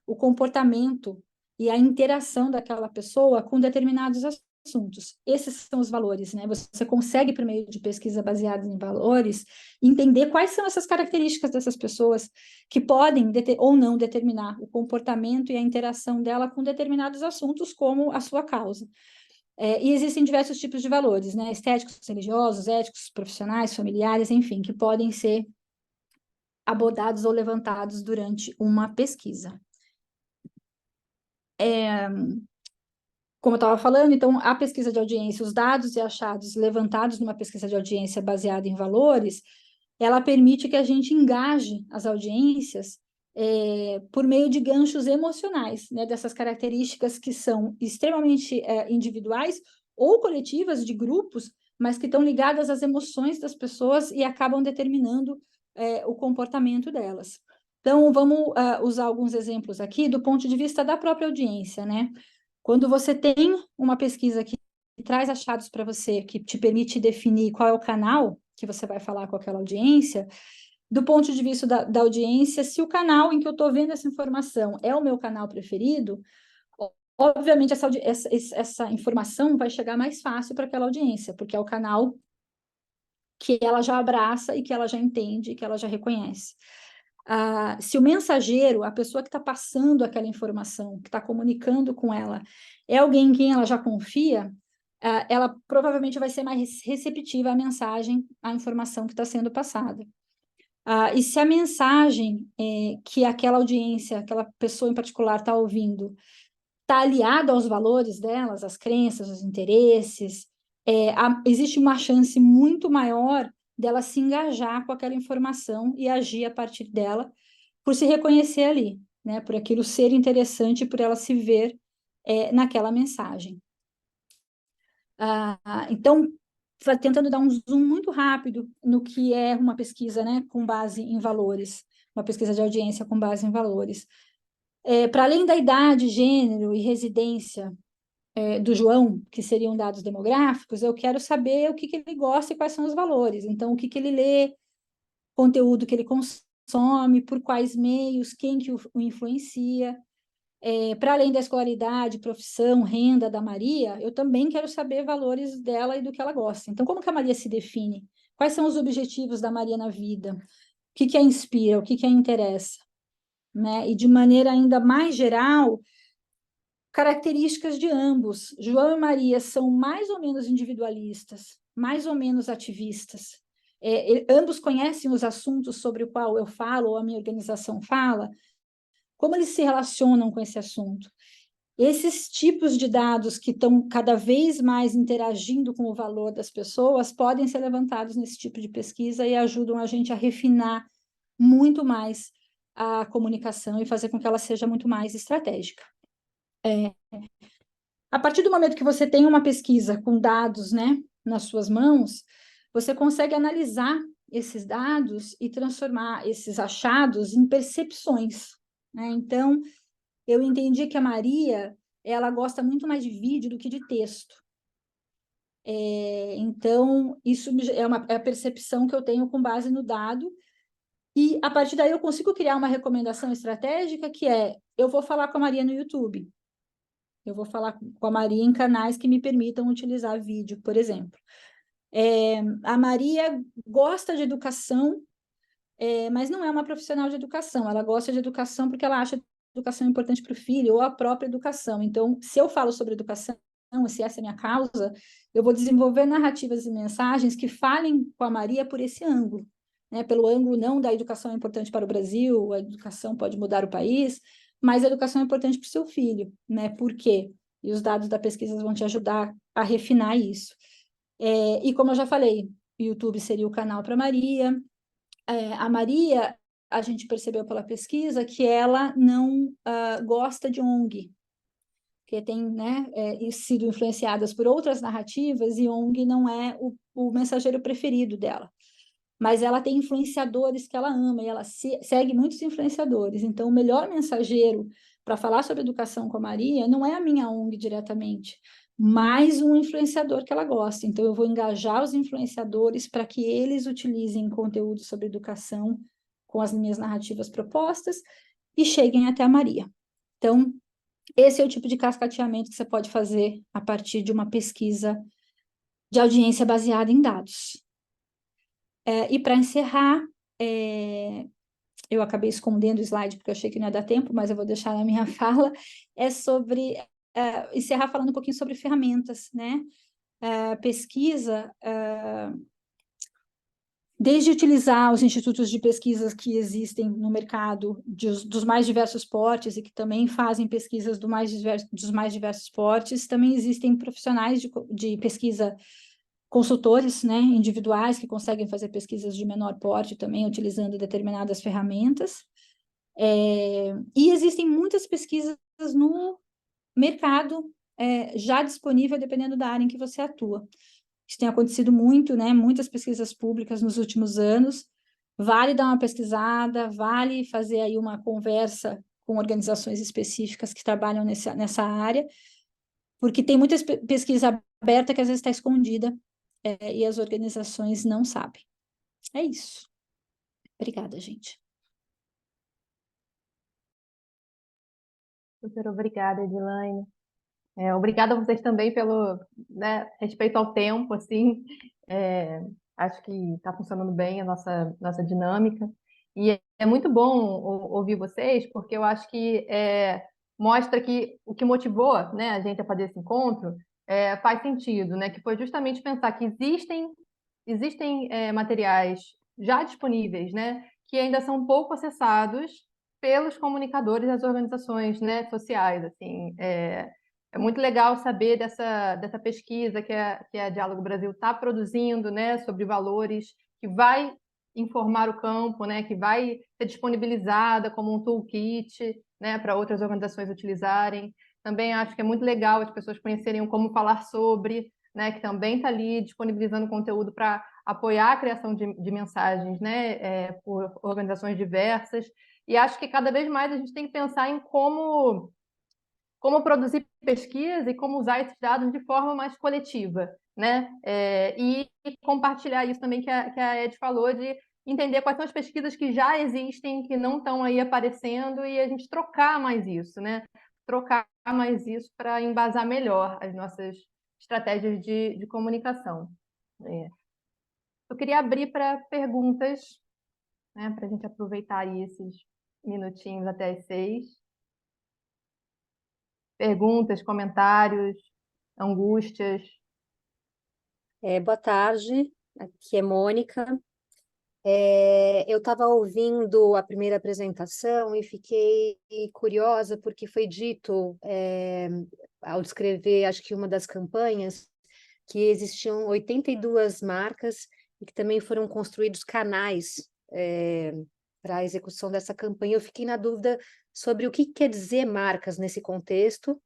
o comportamento e a interação daquela pessoa com determinados assuntos. Esses são os valores, né? Você consegue, por meio de pesquisa baseada em valores, entender quais são essas características dessas pessoas que podem ou não determinar o comportamento e a interação dela com determinados assuntos, como a sua causa. E existem diversos tipos de valores, né? Estéticos, religiosos, éticos, profissionais, familiares, enfim, que podem ser abordados ou levantados durante uma pesquisa. Como eu estava falando, então, a pesquisa de audiência, os dados e achados levantados numa pesquisa de audiência baseada em valores, ela permite que a gente engaje as audiências por meio de ganchos emocionais, né, dessas características que são extremamente individuais ou coletivas de grupos, mas que estão ligadas às emoções das pessoas e acabam determinando o comportamento delas. Então, vamos usar alguns exemplos aqui do ponto de vista da própria audiência, né? Quando você tem uma pesquisa que traz achados para você, que te permite definir qual é o canal que você vai falar com aquela audiência, do ponto de vista da audiência, se o canal em que eu estou vendo essa informação é o meu canal preferido, obviamente essa informação vai chegar mais fácil para aquela audiência, porque é o canal que ela já abraça e que ela já entende, que ela já reconhece. Se o mensageiro, a pessoa que está passando aquela informação, que está comunicando com ela, é alguém em quem ela já confia, ela provavelmente vai ser mais receptiva à mensagem, à informação que está sendo passada. E se a mensagem que aquela audiência, aquela pessoa em particular está ouvindo, está aliada aos valores delas, às crenças, aos interesses, existe uma chance muito maior dela se engajar com aquela informação e agir a partir dela, por se reconhecer ali, né? Por aquilo ser interessante, por ela se ver naquela mensagem. Então, tentando dar um zoom muito rápido no que é uma pesquisa, né, com base em valores, uma pesquisa de audiência com base em valores. Para além da idade, gênero e residência do João, que seriam dados demográficos, eu quero saber o que ele gosta e quais são os valores. Então, o que ele lê, conteúdo que ele consome, por quais meios, quem que o influencia. Para além da escolaridade, profissão, renda da Maria, eu também quero saber valores dela e do que ela gosta. Então, como que a Maria se define? Quais são os objetivos da Maria na vida? O que a inspira? O que a interessa? Né? E de maneira ainda mais geral, características de ambos. João e Maria são mais ou menos individualistas, mais ou menos ativistas. Ambos conhecem os assuntos sobre o qual eu falo ou a minha organização fala. Como eles se relacionam com esse assunto? Esses tipos de dados que estão cada vez mais interagindo com o valor das pessoas podem ser levantados nesse tipo de pesquisa e ajudam a gente a refinar muito mais a comunicação e fazer com que ela seja muito mais estratégica. A partir do momento que você tem uma pesquisa com dados, né, nas suas mãos, você consegue analisar esses dados e transformar esses achados em percepções, né? Então, eu entendi que a Maria, ela gosta muito mais de vídeo do que de texto. Então, isso é a percepção que eu tenho com base no dado, e a partir daí eu consigo criar uma recomendação estratégica que eu vou falar com a Maria no YouTube. Eu vou falar com a Maria em canais que me permitam utilizar vídeo, por exemplo. A Maria gosta de educação, mas não é uma profissional de educação. Ela gosta de educação porque ela acha educação importante para o filho, ou a própria educação. Então, se eu falo sobre educação, se essa é a minha causa, eu vou desenvolver narrativas e mensagens que falem com a Maria por esse ângulo, né? Pelo ângulo não da educação é importante para o Brasil, a educação pode mudar o país, mas a educação é importante para o seu filho, né? Por quê? E os dados da pesquisa vão te ajudar a refinar isso. E como eu já falei, o YouTube seria o canal para Maria. A Maria, a gente percebeu pela pesquisa que ela não gosta de ONG, que tem, né, sido influenciadas por outras narrativas, e ONG não é o mensageiro preferido dela. Mas ela tem influenciadores que ela ama, e ela segue muitos influenciadores. Então, o melhor mensageiro para falar sobre educação com a Maria não é a minha ONG diretamente, mas um influenciador que ela gosta. Então, eu vou engajar os influenciadores para que eles utilizem conteúdo sobre educação com as minhas narrativas propostas e cheguem até a Maria. Então, esse é o tipo de cascateamento que você pode fazer a partir de uma pesquisa de audiência baseada em dados. E para encerrar, eu acabei escondendo o slide porque eu achei que não ia dar tempo, mas eu vou deixar na minha fala, é sobre encerrar falando um pouquinho sobre ferramentas, né? Pesquisa, desde utilizar os institutos de pesquisas que existem no mercado dos mais diversos portes e que também fazem pesquisas dos mais diversos portes, também existem profissionais de pesquisa, consultores, né, individuais que conseguem fazer pesquisas de menor porte também, utilizando determinadas ferramentas. E existem muitas pesquisas no mercado já disponível, dependendo da área em que você atua. Isso tem acontecido muito, né? Muitas pesquisas públicas nos últimos anos. Vale dar uma pesquisada, vale fazer aí uma conversa com organizações específicas que trabalham nessa área, porque tem muita pesquisa aberta que às vezes está escondida, e as organizações não sabem. É isso. Obrigada, gente. Super obrigada, Edilane. Obrigada a vocês também pelo, né, respeito ao tempo, assim. Acho que está funcionando bem a nossa dinâmica. E é muito bom ouvir vocês, porque eu acho que mostra que o que motivou, né, a gente a fazer esse encontro faz sentido, né? Que foi justamente pensar que existem materiais já disponíveis, né, que ainda são pouco acessados pelos comunicadores das organizações, né, sociais, assim. É muito legal saber dessa pesquisa que a Diálogo Brasil está produzindo, né, sobre valores, que vai informar o campo, né, que vai ser disponibilizada como um toolkit, né, para outras organizações utilizarem. Também acho que é muito legal as pessoas conhecerem como falar sobre, né, que também está ali disponibilizando conteúdo para apoiar a criação de mensagens, né, por organizações diversas. E acho que cada vez mais a gente tem que pensar em como produzir pesquisa e como usar esses dados de forma mais coletiva, né? E compartilhar isso também que a Ed falou, de entender quais são as pesquisas que já existem, que não estão aí aparecendo, e a gente trocar mais isso, né? Trocar mais isso para embasar melhor as nossas estratégias de comunicação. Eu queria abrir para perguntas, né, para a gente aproveitar aí esses minutinhos até as 6. Perguntas, comentários, angústias. Boa tarde, aqui é Mônica. Eu estava ouvindo a primeira apresentação e fiquei curiosa porque foi dito, ao descrever, acho que uma das campanhas, que existiam 82 marcas e que também foram construídos canais para a execução dessa campanha. Eu fiquei na dúvida sobre o que quer dizer marcas nesse contexto.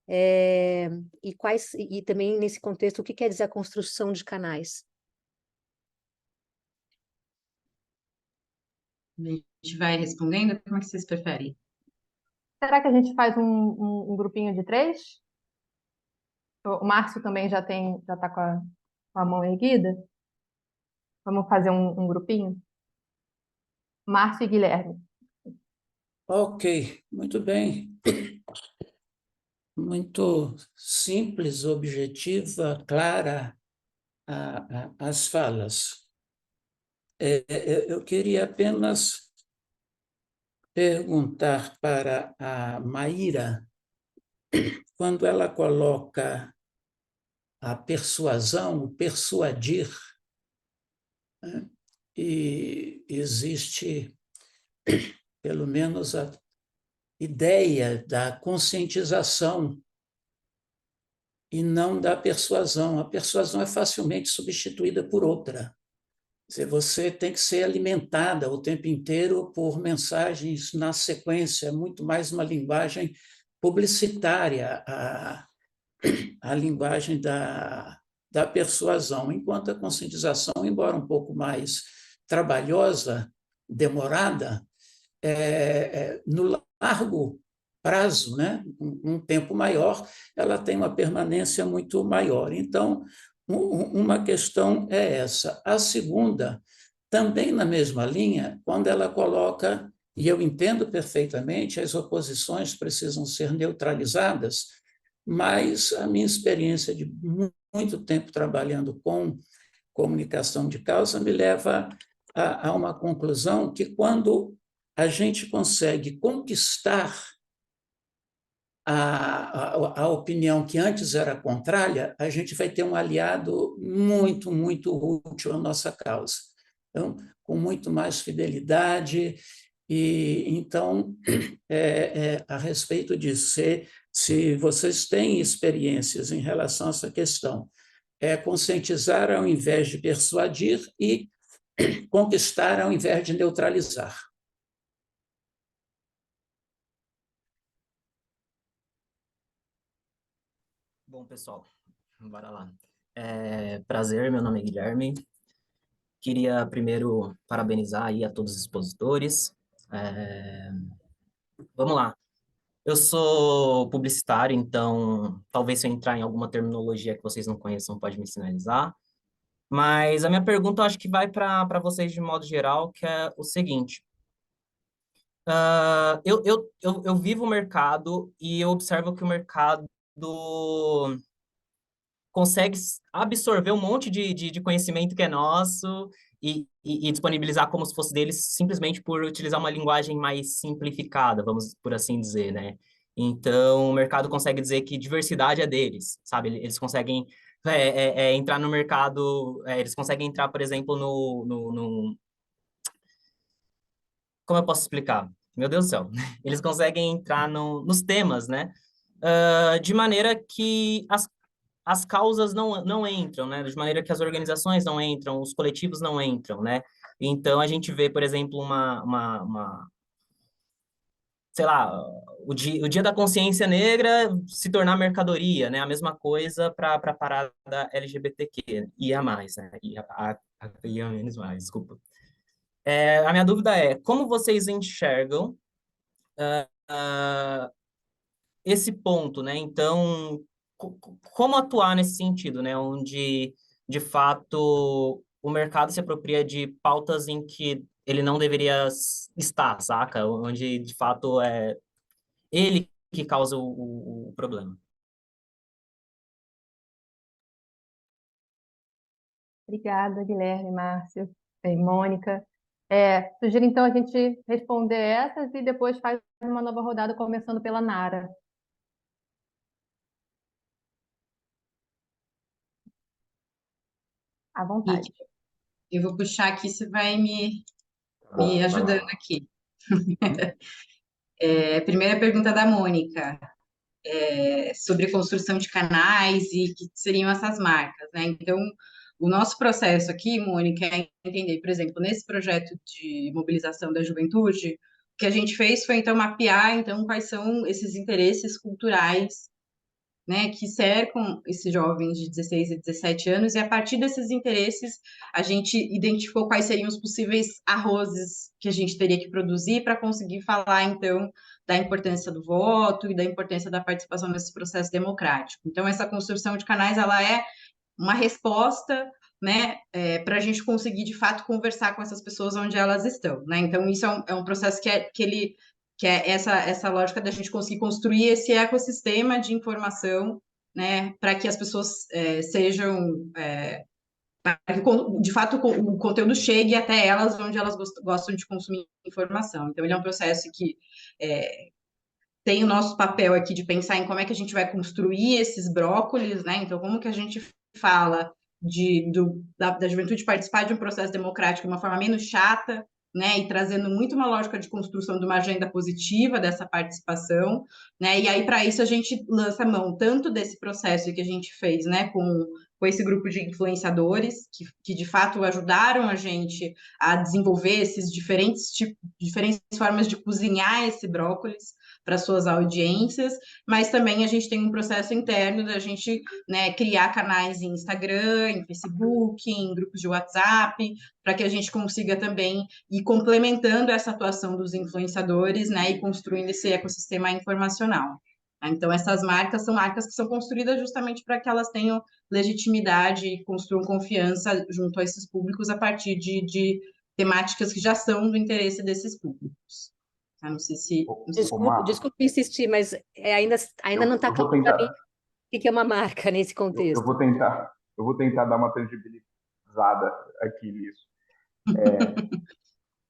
E também nesse contexto, o que quer dizer a construção de canais? A gente vai respondendo, como é que vocês preferem? Será que a gente faz um grupinho de 3? O Márcio também já está com a mão erguida. Vamos fazer um grupinho? Márcio e Guilherme. Ok, muito bem. Muito simples, objetiva, clara as falas. Eu queria apenas perguntar para a Maíra, quando ela coloca a persuasão, o persuadir, né? E existe, pelo menos ideia da conscientização e não da persuasão. A persuasão é facilmente substituída por outra. Quer dizer, você tem que ser alimentada o tempo inteiro por mensagens na sequência, muito mais uma linguagem publicitária, a linguagem da persuasão, enquanto a conscientização, embora um pouco mais trabalhosa, demorada, no largo prazo, né, um tempo maior, ela tem uma permanência muito maior. Então, uma questão é essa. A segunda, também na mesma linha, quando ela coloca, e eu entendo perfeitamente, as oposições precisam ser neutralizadas, mas a minha experiência de muito tempo trabalhando com comunicação de causa me leva a uma conclusão que quando a gente consegue conquistar a opinião que antes era contrária, a gente vai ter um aliado muito, muito útil à nossa causa. Então, com muito mais fidelidade. E então, a respeito disso, se vocês têm experiências em relação a essa questão, conscientizar ao invés de persuadir e conquistar ao invés de neutralizar. Bom, pessoal, bora lá. Prazer, meu nome é Guilherme. Queria primeiro parabenizar aí a todos os expositores. Vamos lá. Eu sou publicitário, então talvez se eu entrar em alguma terminologia que vocês não conheçam, pode me sinalizar. Mas a minha pergunta eu acho que vai para vocês de modo geral, que é o seguinte. Eu vivo o mercado e eu observo que o mercado consegue absorver um monte de conhecimento que é nosso e disponibilizar como se fosse deles simplesmente por utilizar uma linguagem mais simplificada, vamos por assim dizer, né? Então, o mercado consegue dizer que diversidade é deles, sabe? Eles conseguem entrar no mercado, eles conseguem entrar, por exemplo, Como eu posso explicar? Meu Deus do céu. Eles conseguem entrar nos temas, né? De maneira que as causas não entram, né? De maneira que as organizações não entram, os coletivos não entram, né? Então, a gente vê, por exemplo, sei lá, o dia da consciência negra se tornar mercadoria, né? A mesma coisa para a parada LGBTQ, ia mais, né? Ia menos mais, desculpa. A minha dúvida é, como vocês enxergam esse ponto, né? Então, como atuar nesse sentido, né? Onde, de fato, o mercado se apropria de pautas em que ele não deveria estar, saca? Onde, de fato, é ele que causa o problema. Obrigada, Guilherme, Márcio e Mônica. Sugiro, então, a gente responder essas e depois faz uma nova rodada, começando pela Nara. À vontade. Eu vou puxar aqui, você vai me Bom, ajudando aqui. Primeira pergunta da Mônica, sobre construção de canais e que seriam essas marcas, né? Então, o nosso processo aqui, Mônica, é entender, por exemplo, nesse projeto de mobilização da juventude, o que a gente fez foi, então, mapear, então, quais são esses interesses culturais, né, que cercam esses jovens de 16 e 17 anos, e a partir desses interesses, a gente identificou quais seriam os possíveis arrozes que a gente teria que produzir para conseguir falar, então, da importância do voto e da importância da participação nesse processo democrático. Então, essa construção de canais, ela é uma resposta, né, para a gente conseguir, de fato, conversar com essas pessoas onde elas estão, né? Então, isso é um processo que é essa lógica da gente conseguir construir esse ecossistema de informação, né, para que as pessoas sejam, para que, de fato, o conteúdo chegue até elas onde elas gostam de consumir informação. Então, ele é um processo que tem o nosso papel aqui de pensar em como é que a gente vai construir esses brócolis, né? Então, como que a gente fala da juventude participar de um processo democrático de uma forma menos chata, né, e trazendo muito uma lógica de construção de uma agenda positiva dessa participação, né, e aí para isso a gente lança mão tanto desse processo que a gente fez, né, com esse grupo de influenciadores que de fato ajudaram a gente a desenvolver esses diferentes formas de cozinhar esse brócolis para suas audiências, mas também a gente tem um processo interno da gente, né, criar canais em Instagram, em Facebook, em grupos de WhatsApp, para que a gente consiga também ir complementando essa atuação dos influenciadores, né, e construindo esse ecossistema informacional. Então, essas marcas são marcas que são construídas justamente para que elas tenham legitimidade e construam confiança junto a esses públicos a partir de temáticas que já são do interesse desses públicos. Eu não sei se... Desculpe insistir, mas ainda não está claro para mim o que é uma marca nesse contexto. Eu vou tentar dar uma tangibilizada aqui nisso.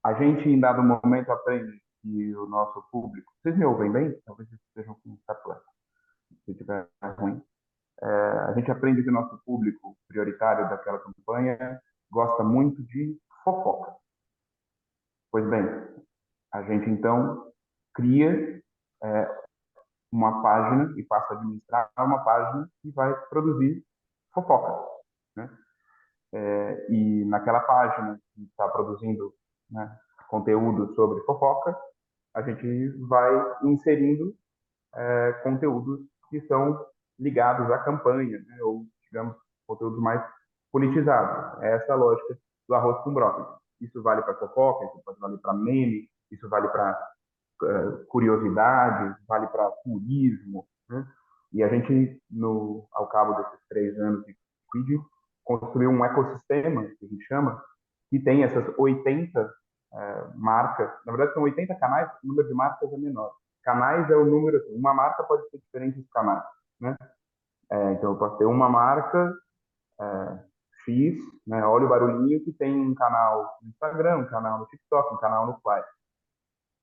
A gente, em dado momento, aprende que o nosso público... Vocês me ouvem bem? Talvez vocês estejam com tatuagem. Se tiver ruim. A gente aprende que o nosso público prioritário daquela campanha gosta muito de fofoca. Pois bem, a gente, então, cria uma página e passa a administrar uma página que vai produzir fofoca, né? E naquela página que está produzindo, né, conteúdo sobre fofoca, a gente vai inserindo conteúdos que são ligados à campanha, né, ou, digamos, conteúdos mais politizados. É essa a lógica do arroz com brócolis. Isso vale para fofoca, isso pode valer para meme, isso vale para curiosidade, vale para turismo, né? E a gente, ao cabo desses 3 anos de Quid, construiu um ecossistema, que a gente chama, que tem essas 80 marcas. Na verdade, são 80 canais, o número de marcas é menor. Canais é o número, uma marca pode ter diferentes canais, né? Então, eu posso ter uma marca X, né? Olha o barulhinho, que tem um canal no Instagram, um canal no TikTok, um canal no Fly.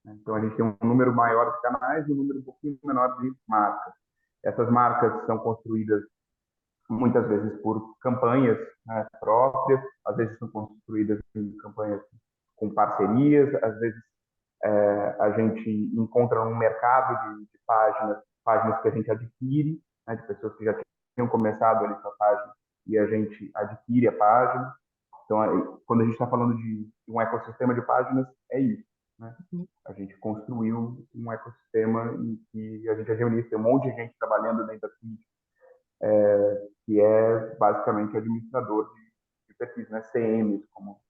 Então, a gente tem um número maior de canais e um número um pouquinho menor de marcas. Essas marcas são construídas muitas vezes por campanhas, né, próprias, às vezes são construídas em campanhas com parcerias, às vezes a gente encontra um mercado de páginas que a gente adquire, né, de pessoas que já tinham começado ali com a página e a gente adquire a página. Então, quando a gente está falando de um ecossistema de páginas, é isso, né? A gente construiu um ecossistema em que a gente reuniu, tem um monte de gente trabalhando dentro da Quid, que é basicamente administrador de perfis, né? CMs, como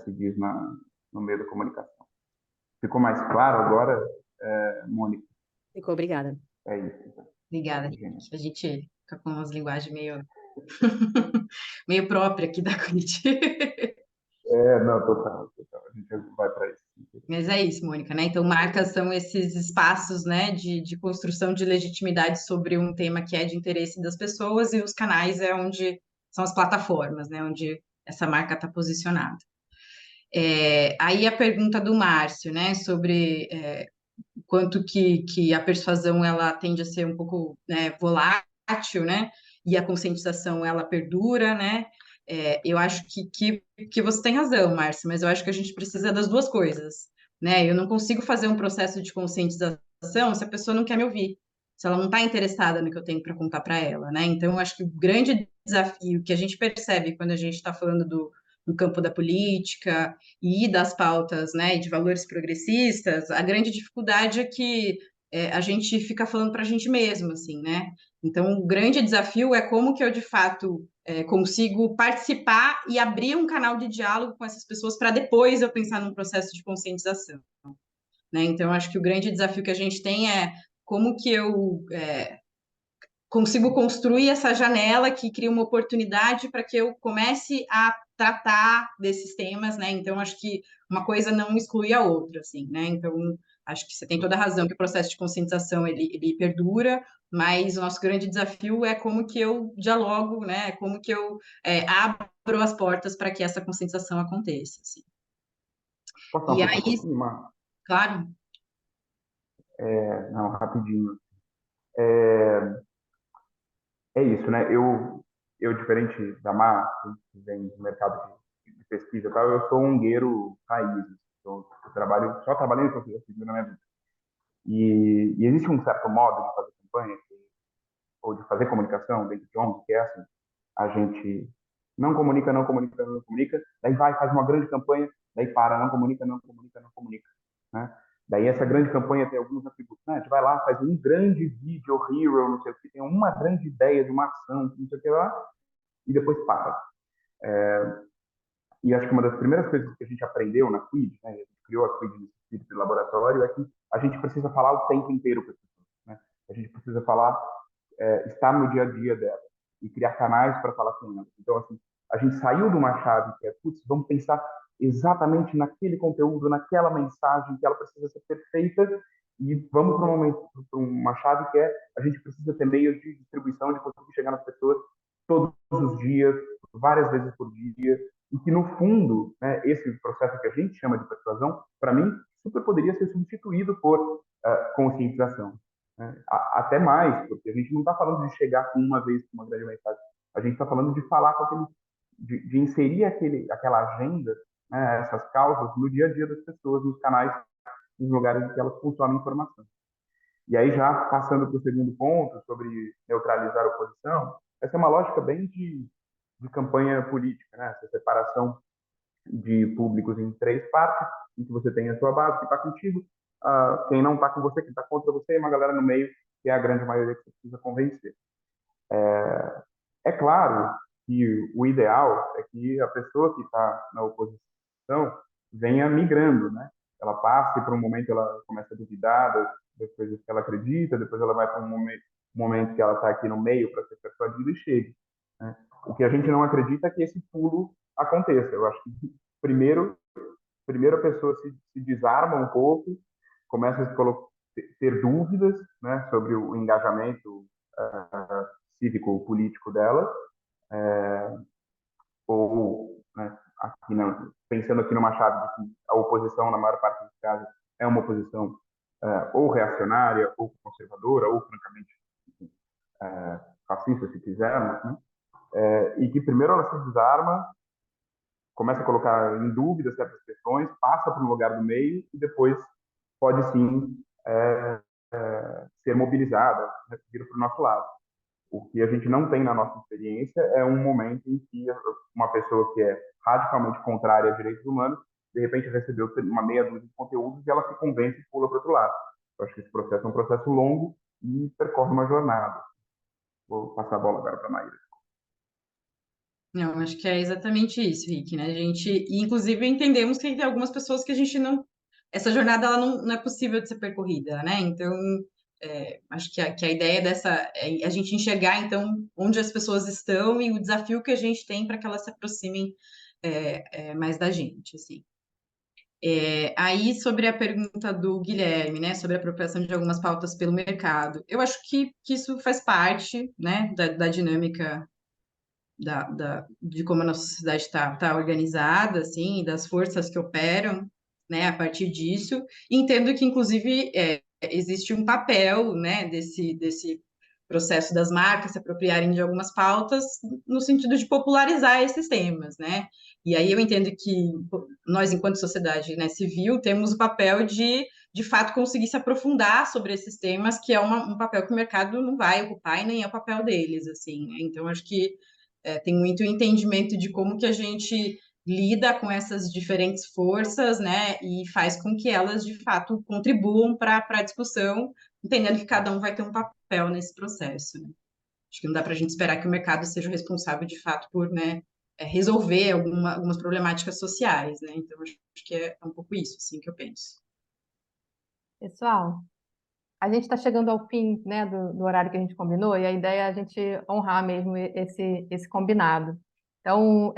se diz no meio da comunicação. Ficou mais claro agora, Mônica? Ficou, obrigada. É isso. Então. Obrigada. A gente fica com umas linguagens meio própria aqui da Quid. Não, total. A gente vai para isso. Mas é isso, Mônica, né? Então, marcas são esses espaços, né, de construção de legitimidade sobre um tema que é de interesse das pessoas, e os canais são as plataformas, né, onde essa marca está posicionada. Aí a pergunta do Márcio, né, sobre quanto que a persuasão ela tende a ser um pouco, né, volátil, né, e a conscientização ela perdura, né? Eu acho que você tem razão, Márcio, mas eu acho que a gente precisa das duas coisas, né? Eu não consigo fazer um processo de conscientização se a pessoa não quer me ouvir, se ela não está interessada no que eu tenho para contar para ela, né? Então, eu acho que o grande desafio que a gente percebe quando a gente está falando do campo da política e das pautas, né, e de valores progressistas, a grande dificuldade é que a gente fica falando para a gente mesmo, assim, né? Então, o grande desafio é como que eu, de fato, consigo participar e abrir um canal de diálogo com essas pessoas para depois eu pensar num processo de conscientização, né? Então, acho que o grande desafio que a gente tem é como que eu consigo construir essa janela que cria uma oportunidade para que eu comece a tratar desses temas, né? Então, acho que uma coisa não exclui a outra, assim, né? Então, acho que você tem toda a razão que o processo de conscientização, ele perdura, mas o nosso grande desafio é como que eu dialogo, né? Como que eu abro as portas para que essa conscientização aconteça, assim. Posso dar um pouquinho, Mar? Claro. Não, rapidinho. É isso, né? Eu diferente da Mar, que vem do mercado de pesquisa, e tal, eu sou um guerreiro raiz. Eu só trabalhei em sociologia civil na minha vida. E existe um certo modo de fazer campanha, ou de fazer comunicação dentro de ONG, que é assim, a gente não comunica, não comunica, não comunica, daí vai, faz uma grande campanha, daí para, não comunica, não comunica, não comunica, né? Daí essa grande campanha tem alguns atributos, né? A gente vai lá, faz um grande vídeo hero, não sei o que, tem uma grande ideia de uma ação, não sei o que lá, e depois para. E acho que uma das primeiras coisas que a gente aprendeu na Quid, né, a gente criou a Quid nesse espírito de laboratório, é que a gente precisa falar o tempo inteiro para as pessoas, né? A gente precisa falar, estar no dia a dia dela e criar canais para falar com elas. Então, assim, a gente saiu de uma chave que é, putz, vamos pensar exatamente naquele conteúdo, naquela mensagem que ela precisa ser perfeita, e vamos para uma chave que é, a gente precisa ter meios de distribuição, de conseguir chegar nas pessoas todos os dias, várias vezes por dia, e que, no fundo, né, esse processo que a gente chama de persuasão, para mim, super poderia ser substituído por conscientização, né? Até mais, porque a gente não está falando de chegar com uma vez com uma grande mensagem, a gente está falando de falar com aquele, de inserir aquela agenda, né, essas causas no dia a dia das pessoas, nos canais, nos lugares em que elas consomem informação. E aí, já passando para o segundo ponto, sobre neutralizar a oposição, essa é uma lógica bem de campanha política, né? Essa separação de públicos em três partes, em que você tem a sua base que está contigo, quem não está com você, quem está contra você, e uma galera no meio, que é a grande maioria que você precisa convencer. É claro que o ideal é que a pessoa que está na oposição venha migrando, né? Ela passe por um momento, ela começa a duvidar das coisas que ela acredita, depois ela vai para um momento que ela está aqui no meio para ser persuadida e chegue, né? O que a gente não acredita é que esse pulo aconteça. Eu acho que primeiro a pessoa se desarma um pouco, começa a ter dúvidas, né, sobre o engajamento cívico-político dela, ou, né, aqui pensando aqui numa chave de que a oposição, na maior parte dos casos, é uma oposição ou reacionária, ou conservadora, ou francamente fascista, se quisermos, né? E que primeiro ela se desarma, começa a colocar em dúvida certas questões, passa para um lugar do meio e depois pode sim ser mobilizada, né, vir para o nosso lado. O que a gente não tem na nossa experiência é um momento em que uma pessoa que é radicalmente contrária a direitos humanos, de repente recebeu uma meia dúzia de conteúdos e ela se convence e pula para o outro lado. Eu acho que esse processo é um processo longo e percorre uma jornada. Vou passar a bola agora para a Maíra. Não, acho que é exatamente isso, Rick, né? A gente, e inclusive, entendemos que tem algumas pessoas que a gente não. Essa jornada ela não é possível de ser percorrida, né? Então, acho que a ideia dessa é a gente enxergar, então, onde as pessoas estão e o desafio que a gente tem para que elas se aproximem mais da gente, assim. Aí, sobre a pergunta do Guilherme, né, sobre a apropriação de algumas pautas pelo mercado, eu acho que isso faz parte, né, da dinâmica de como a nossa sociedade está organizada, assim, das forças que operam, né, a partir disso. E entendo que, inclusive, existe um papel, né, desse processo das marcas se apropriarem de algumas pautas no sentido de popularizar esses temas, né? E aí eu entendo que nós, enquanto sociedade, né, civil, temos o papel de fato, conseguir se aprofundar sobre esses temas, que é um papel que o mercado não vai ocupar e nem é o papel deles, assim, né? Então, acho que tem muito entendimento de como que a gente lida com essas diferentes forças, né, e faz com que elas, de fato, contribuam para a discussão, entendendo que cada um vai ter um papel nesse processo, né? Acho que não dá para a gente esperar que o mercado seja o responsável, de fato, por, né, resolver algumas problemáticas sociais, né? Então, acho que é um pouco isso, assim, que eu penso. Pessoal, a gente está chegando ao fim, né, do horário que a gente combinou, e a ideia é a gente honrar mesmo esse combinado. Então,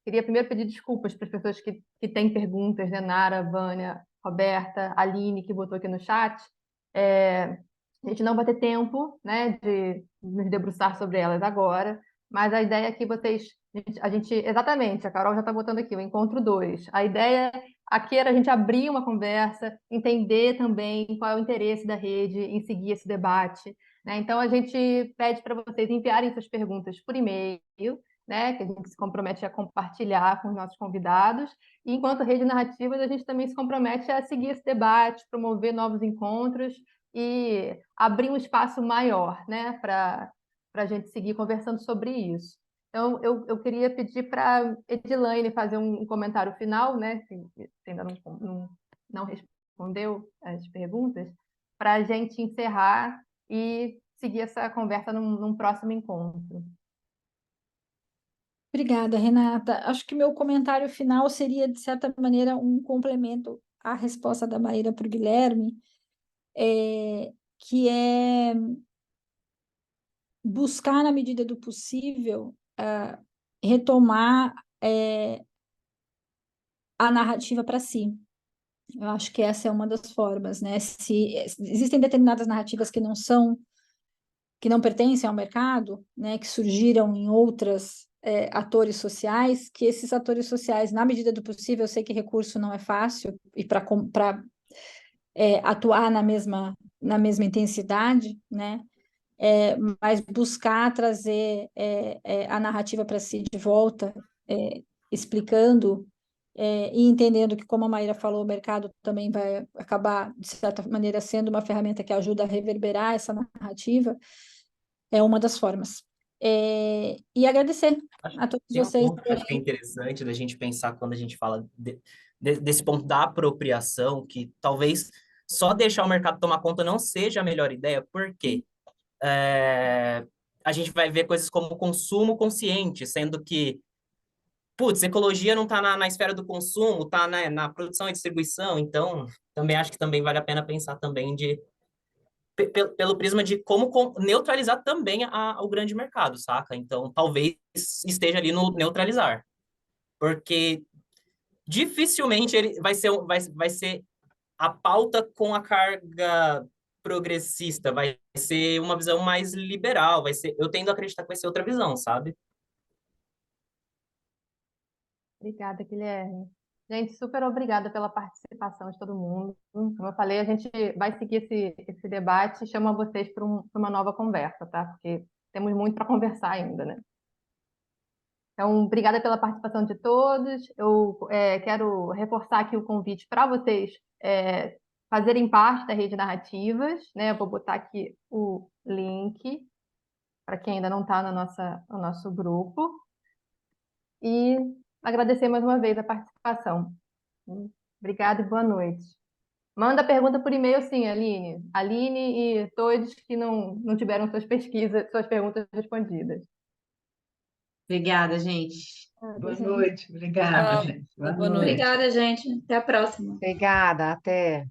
queria primeiro pedir desculpas para as pessoas que têm perguntas, né, Nara, Vânia, Roberta, Aline, que botou aqui no chat. A gente não vai ter tempo, né, de nos debruçar sobre elas agora, mas a ideia é que exatamente, a Carol já está botando aqui, o encontro 2. A ideia aqui era a gente abrir uma conversa, entender também qual é o interesse da rede em seguir esse debate, né? Então, a gente pede para vocês enviarem suas perguntas por e-mail, né, que a gente se compromete a compartilhar com os nossos convidados, e enquanto Rede Narrativas, a gente também se compromete a seguir esse debate, promover novos encontros e abrir um espaço maior, né, para a gente seguir conversando sobre isso. Então, eu queria pedir para Edilaine fazer um comentário final, né, se ainda não respondeu as perguntas, para a gente encerrar e seguir essa conversa num próximo encontro. Obrigada, Renata. Acho que meu comentário final seria, de certa maneira, um complemento à resposta da Maíra para o Guilherme, que é buscar, na medida do possível, retomar a narrativa para si. Eu acho que essa é uma das formas, né? Se existem determinadas narrativas que não pertencem ao mercado, né, que surgiram em outras atores sociais, que esses atores sociais, na medida do possível, eu sei que recurso não é fácil, e para atuar na mesma intensidade, né, mas buscar trazer a narrativa para si de volta, explicando e entendendo que, como a Maíra falou, o mercado também vai acabar, de certa maneira, sendo uma ferramenta que ajuda a reverberar essa narrativa, é uma das formas. E agradecer a todos Tem um vocês. ponto que eu acho que é interessante da gente pensar quando a gente fala desse ponto da apropriação, que talvez só deixar o mercado tomar conta não seja a melhor ideia, porque a gente vai ver coisas como consumo consciente, sendo que, putz, ecologia não está na esfera do consumo, está na produção e distribuição, então também acho que também vale a pena pensar também pelo prisma de como neutralizar também o grande mercado, saca? Então, talvez esteja ali no neutralizar. Porque dificilmente ele vai ser a pauta com a carga progressista, vai ser uma visão mais liberal, eu tendo a acreditar que vai ser outra visão, sabe? Obrigada, Guilherme. Gente, super obrigada pela participação de todo mundo. Como eu falei, a gente vai seguir esse debate e chama vocês para uma nova conversa, tá? Porque temos muito para conversar ainda, né? Então, obrigada pela participação de todos. Eu quero reforçar aqui o convite para vocês fazerem parte da Rede Narrativas, né? Eu vou botar aqui o link para quem ainda não está no nosso grupo. E agradecer mais uma vez a participação. Obrigada e boa noite. Manda a pergunta por e-mail, sim, Aline. Aline e todos que não tiveram suas perguntas respondidas. Obrigada, gente. Boa noite, obrigada, gente. Boa noite. Obrigada, gente. Até a próxima. Obrigada, até.